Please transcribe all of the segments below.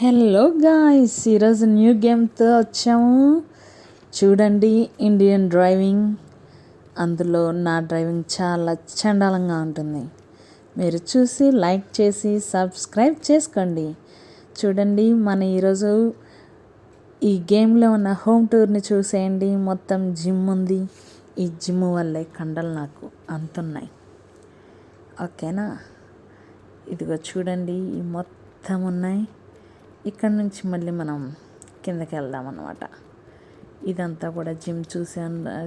Hello guys, ఈరోజు new గేమ్తో వచ్చాము. చూడండి, ఇండియన్ డ్రైవింగ్. అందులో నా డ్రైవింగ్ చాలా చండాలంగా ఉంటుంది. మీరు చూసి లైక్ చేసి సబ్స్క్రైబ్ చేసుకోండి. చూడండి, మన ఈరోజు ఈ గేమ్లో ఉన్న హోమ్ టూర్ని చూసేయండి. మొత్తం జిమ్ ఉంది. ఈ జిమ్ వల్లే కండలు నాకు అంతున్నాయి. ఓకేనా? ఇదిగో చూడండి, ఈ మొత్తం ఉన్నాయి. ఇక్కడ నుంచి మళ్ళీ మనం కిందకి వెళ్దాం అన్నమాట. ఇదంతా కూడా జిమ్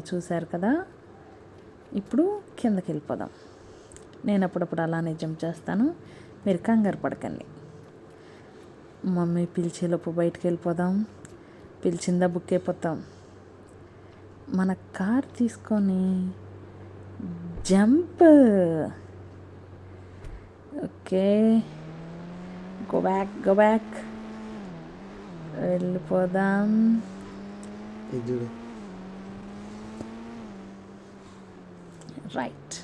చూశారు కదా. ఇప్పుడు కిందకి వెళ్ళిపోదాం. నేను అప్పుడప్పుడు అలానే జిమ్ చేస్తాను, మీరు కంగారు పడకండి. మమ్మీ పిలిచేలోపు బయటికి వెళ్ళిపోదాం. పిలిచిందా బుక్ అయిపోతాం. మన కార్ తీసుకొని జంప్. Okay, go back. వెళ్ళిపోదాం. రైట్.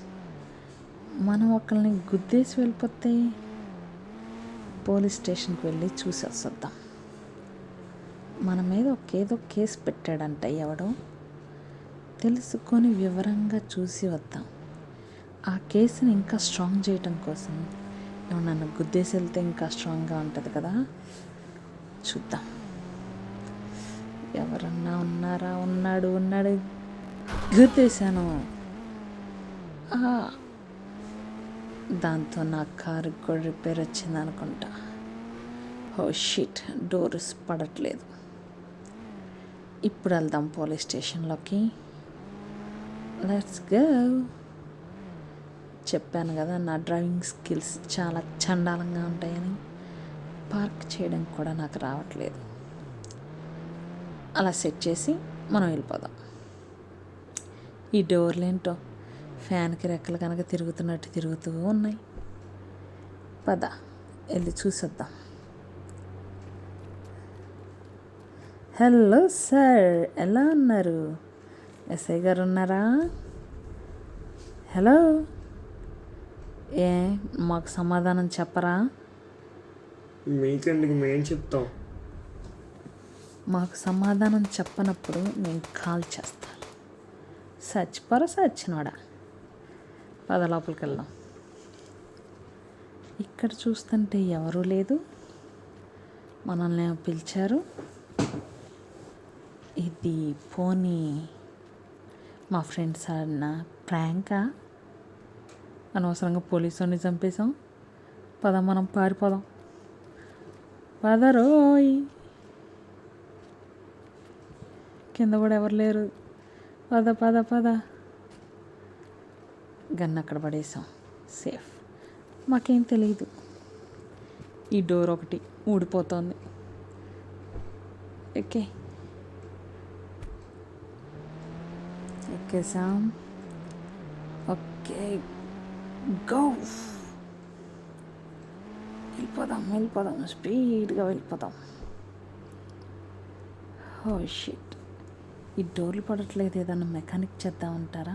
మనం ఒకరిని గుద్దేసి వెళ్ళిపోతే పోలీస్ స్టేషన్కి వెళ్ళి చూసి వద్దాం. మన మీద ఏదో కేసు పెట్టాడంట ఎవడో, తెలుసుకొని వివరంగా చూసి వద్దాం. ఆ కేసుని ఇంకా స్ట్రాంగ్ చేయటం కోసం నన్ను గుద్దేసి వెళ్తే ఇంకా స్ట్రాంగ్గా ఉంటుంది కదా. చూద్దాం. ఎవరన్నా ఉన్నారా? ఉన్నాడు. గుర్తేశాను. దాంతో నా కారు కూడా రిపేర్ వచ్చింది అనుకుంటా. ఓ షిట్, డోర్స్ పడట్లేదు. ఇప్పుడు వెళ్దాం పోలీస్ స్టేషన్లోకి. Let's go. చెప్పాను కదా, నా డ్రైవింగ్ స్కిల్స్ చాలా చండాలంగా ఉంటాయని. పార్క్ చేయడం కూడా నాకు రావట్లేదు. అలా సెట్ చేసి మనం వెళ్ళిపోదాం. ఈ డోర్లేంటో ఫ్యాన్కి రెక్కలు కనుక తిరుగుతున్నట్టు తిరుగుతూ ఉన్నాయి. పద, వెళ్ళి చూసొద్దాం. హలో సార్, ఎలా ఉన్నారు? ఎస్ఐ గారు ఉన్నారా? హలో, మాకు సమాధానం చెప్పరా? మీకండి, మేము చెప్తాం. మాకు సమాధానం చెప్పనప్పుడు నేను కాల్ చేస్తాను. సచ్చినోడా. పద, లోపలికి వెళ్దాం. ఇక్కడ చూస్తుంటే ఎవరూ లేదు. మనల్ని పిలిచారు. ఇది పోనీ మా ఫ్రెండ్స్ ఆడిన ప్రాంకా? అనవసరంగా పోలీసుని చంపేశాం. పద, మనం పారిపోదాం. పదరోయ్. కింద కూడా ఎవరు లేరు. పద. గన్ను అక్కడ పడేసాం. సేఫ్. మాకేం తెలియదు. ఈ డోర్ ఒకటి ఊడిపోతుంది. ఎక్కేసాం. Okay, go. వెళ్ళిపోదాం. స్పీడ్గా వెళ్ళిపోదాం. ఓ షిట్, ఈ డోర్లు పడట్లేదు. ఏదన్నా మెకానిక్ చేద్దామంటారా?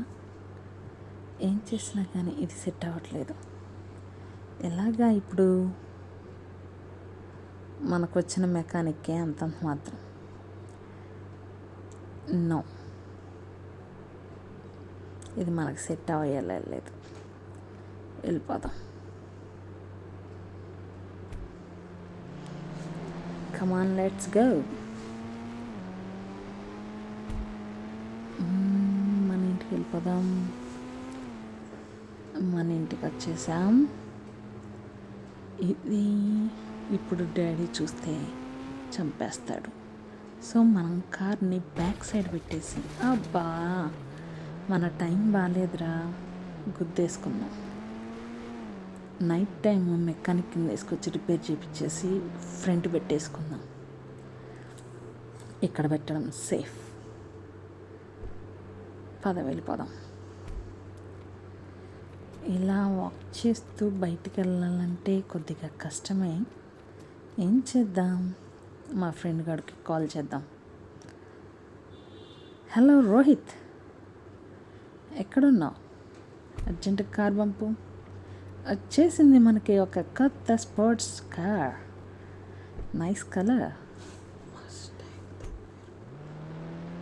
ఏం చేసినా కానీ ఇది సెట్ అవ్వట్లేదు. ఎలాగా ఇప్పుడు? మనకు వచ్చిన మెకానిక్కే అంతంత మాత్రం. నో, ఇది మనకు సెట్ అవ్వలేదు. వెళ్ళిపోదాం. కమాన్, లెట్స్ గో. మన ఇంటికి వెళ్ళిపోదాం. మన ఇంటికి వచ్చేసాం. ఇది ఇప్పుడు డాడీ చూస్తే చంపేస్తాడు. సో మనం కార్ని బ్యాక్ సైడ్ పెట్టేసి, అబ్బా మన టైం బాగాలేదురా, గుద్దేసుకున్నాం. నైట్ టైం మెకానిక్ కింద వేసుకొచ్చి రిపేర్ చేయించేసి ఫ్రంట్ పెట్టేసుకుందాం. ఇక్కడ పెట్టడం సేఫ్. పద, వెళ్ళిపోదాం. ఇలా వాక్ చేస్తూ బయటికి వెళ్ళాలంటే కొద్దిగా కష్టమే. ఏం చేద్దాం? మా ఫ్రెండ్ గారికి కాల్ చేద్దాం. హలో రోహిత్, ఎక్కడున్నావు? అర్జెంట్ కార్ పంపు. వచ్చేసింది మనకి ఒక కొత్త స్పోర్ట్స్ కార్. Nice colour.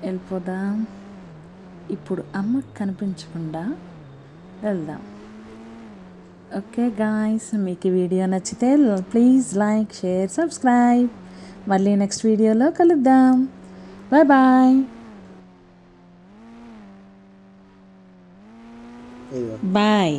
వెళ్ళిపోదాం. ఇప్పుడు అమ్మకు కనిపించకుండా వెళ్దాం. ఓకే గాయ్స్, మీకు ఈ వీడియో నచ్చితే ప్లీజ్ లైక్, షేర్, సబ్స్క్రైబ్. మళ్ళీ నెక్స్ట్ వీడియోలో కలుద్దాం. Bye bye. బాయ్.